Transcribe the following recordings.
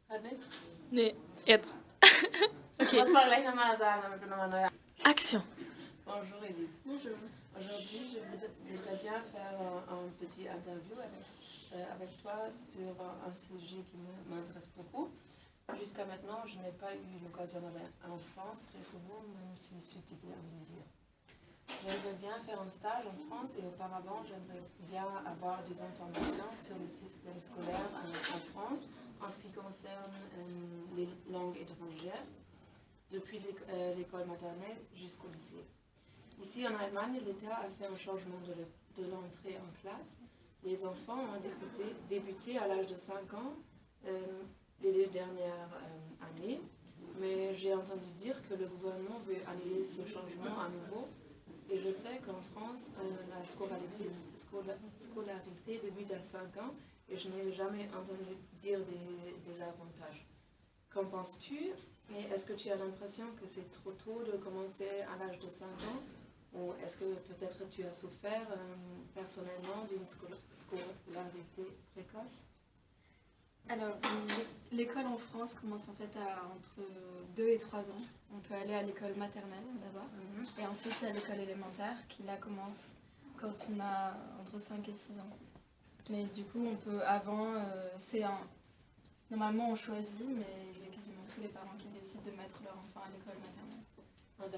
Halt nicht? Nee, jetzt. Okay. Muss man gleich nochmal sagen, damit wir nochmal neu. Action. Bonjour Elise. Bonjour. Aujourd'hui, je voudrais bien faire un petit interview avec toi sur un sujet qui m'intéresse beaucoup. Jusqu'à maintenant, je n'ai pas eu l'occasion d'aller en France très souvent, même si c'était un désir. J'aimerais bien faire un stage en France et auparavant, j'aimerais bien avoir des informations sur le système scolaire en France en ce qui concerne les langues étrangères, depuis l'école maternelle jusqu'au lycée. Ici en Allemagne, l'État a fait un changement de l'entrée en classe. Les enfants ont débuté à l'âge de 5 ans les 2 dernières années, mais j'ai entendu dire que le gouvernement veut annuler ce changement à nouveau. Et je sais qu'en France, la scolarité débute à 5 ans et je n'ai jamais entendu dire des avantages. Qu'en penses-tu? Et est-ce que tu as l'impression que c'est trop tôt de commencer à l'âge de 5 ans? Ou est-ce que peut-être tu as souffert personnellement d'une scolarité précoce? Alors, l'école en France commence en fait entre 2 et 3 ans. On peut aller à l'école maternelle d'abord. Et ensuite, il y a l'école élémentaire qui là commence quand on a entre 5 et 6 ans. Mais du coup, on peut avant, normalement on choisit, mais il y a quasiment tous les parents qui décident de mettre leur enfant à l'école maternelle.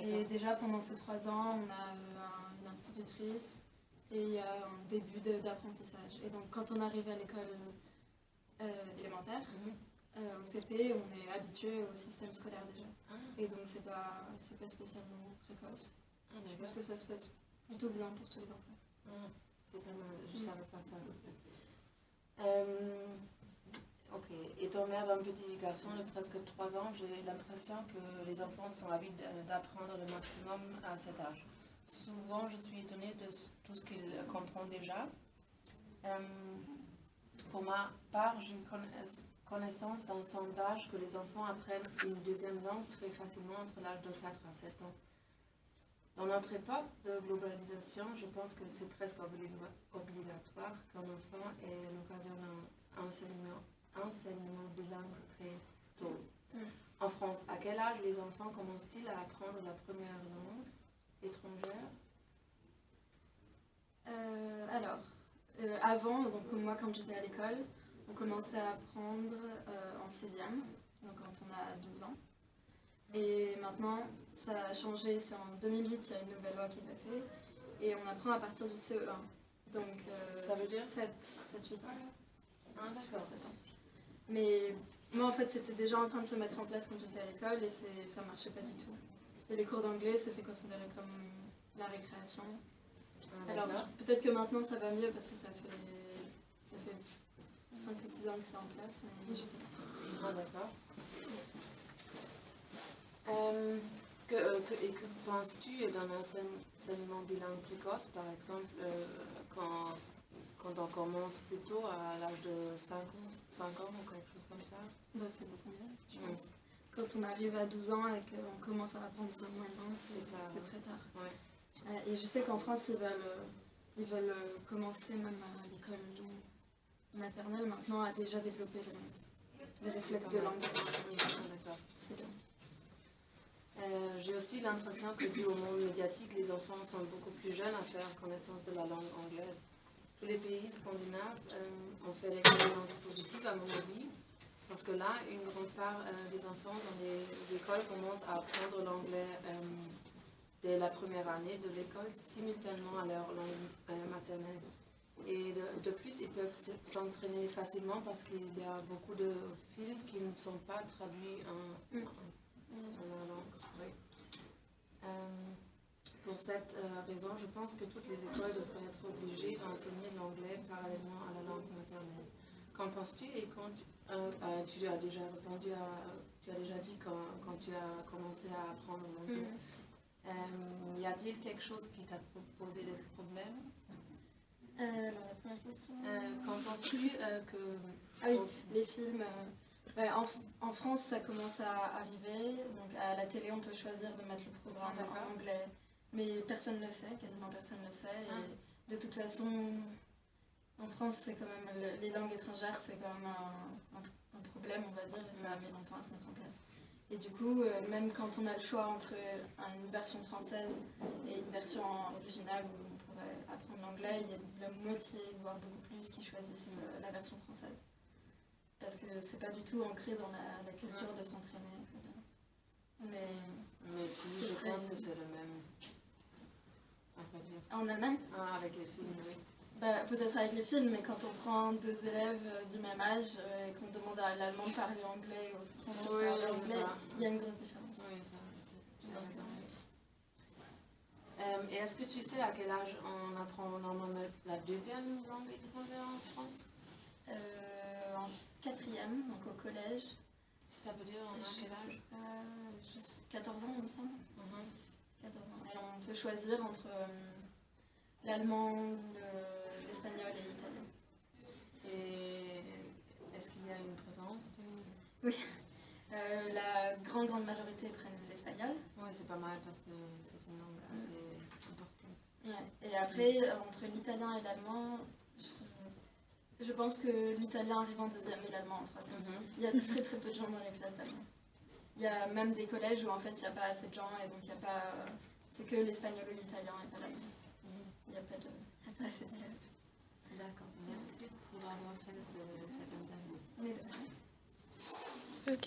Et déjà pendant ces 3 ans, on a une institutrice et il y a un début d'apprentissage. Et donc quand on arrive à l'école élémentaire, au CP, on est habitué au système scolaire déjà. Et donc c'est pas spécialement précoce. Je pense que ça se passe plutôt bien pour tous les enfants. C'est vraiment, je ne savais pas ça. Ok, étant mère d'un petit garçon de presque 3 ans, j'ai l'impression que les enfants sont avides d'apprendre le maximum à cet âge. Souvent, je suis étonnée de tout ce qu'ils comprennent déjà. Pour ma part, j'ai une connaissance d'un sondage que les enfants apprennent une deuxième langue très facilement entre l'âge de 4 à 7 ans. Dans notre époque de globalisation, je pense que c'est presque obligatoire qu'un enfant ait l'occasion d'un enseignement bilingue très tôt. En France, à quel âge les enfants commencent-ils à apprendre la première langue étrangère? Avant, donc comme moi quand j'étais à l'école, on commençait à apprendre en 6e, donc quand on a 12 ans. Et maintenant, ça a changé, c'est en 2008, il y a une nouvelle loi qui est passée, et on apprend à partir du CE1. Donc ça veut dire 7-8 ans. Ah d'accord. 7 ans. Mais moi en fait c'était déjà en train de se mettre en place quand j'étais à l'école et ça marchait pas du tout. Et les cours d'anglais c'était considéré comme la récréation. Alors peut-être que maintenant ça va mieux parce que ça fait 5 ou 6 ans que c'est en place, mais je sais pas. Ah d'accord. Que penses-tu d'un enseignement bilingue précoce, par exemple, quand on commence plutôt à l'âge de 5 ans ou quelque chose comme ça? Bah, c'est beaucoup mieux, je pense. Quand on arrive à 12 ans et qu'on commence à apprendre seulement une langue, c'est très tard. Ouais. Et je sais qu'en France, ils veulent commencer même à l'école maternelle maintenant à déjà développer les réflexes de langue. C'est bien. J'ai aussi l'impression que dû au monde médiatique, les enfants sont beaucoup plus jeunes à faire connaissance de la langue anglaise. Tous les pays scandinaves ont fait l'expérience positive à mon avis, parce que là, une grande part des enfants dans les écoles commencent à apprendre l'anglais dès la première année de l'école, simultanément à leur langue maternelle. Et de plus, ils peuvent s'entraîner facilement parce qu'il y a beaucoup de films qui ne sont pas traduits en la langue. Oui. Pour cette raison, je pense que toutes les écoles devraient être obligées d'enseigner l'anglais parallèlement à la langue maternelle. Qu'en penses-tu? Et quand tu as déjà répondu tu as déjà dit quand tu as commencé à apprendre l'anglais. Y a-t-il quelque chose qui t'a posé des problèmes? Alors la première question. Qu'en penses-tu que... Ah oui, les films... en France, ça commence à arriver. Donc à la télé, on peut choisir de mettre le programme en anglais. Mais personne ne le sait, quasiment personne ne le sait. Et de toute façon, En France, c'est quand même les langues étrangères, c'est quand même un problème, on va dire, et ça a mis longtemps à se mettre en place. Et du coup, même quand on a le choix entre une version française et une version originale où on pourrait apprendre l'anglais, il y a la moitié, voire beaucoup plus, qui choisissent la version française. Parce que c'est pas du tout ancré dans la culture de s'entraîner, etc. Mais si, je pense que c'est le même, on va dire. En Allemagne avec les films, oui. Bah, peut-être avec les films, mais quand on prend deux élèves du même âge et qu'on demande à l'allemand de parler anglais ou au français de parler anglais, il y a une grosse différence. Oui, ça, c'est et est-ce que tu sais à quel âge on apprend normalement la deuxième langue étrangère en France? En 4e, donc au collège. Ça veut dire à quel âge? 14 ans, il me semble. 14 ans. Et on peut choisir entre l'allemand, l'espagnol et l'italien. Et est-ce qu'il y a une préférence? Oui. La grande majorité prennent l'espagnol. Oui, c'est pas mal parce que c'est une langue assez importante. Ouais. Et après, entre l'italien et l'allemand, je pense que l'italien arrive en 2e et l'allemand en 3e. Il y a très peu de gens dans les classes allemandes. Il y a même des collèges où en fait il n'y a pas assez de gens et donc il y a pas... c'est que l'espagnol ou l'italien et pas l'allemand. Il n'y a pas assez d'élèves. D'accord, merci pour avoir fait cette interview. Ok.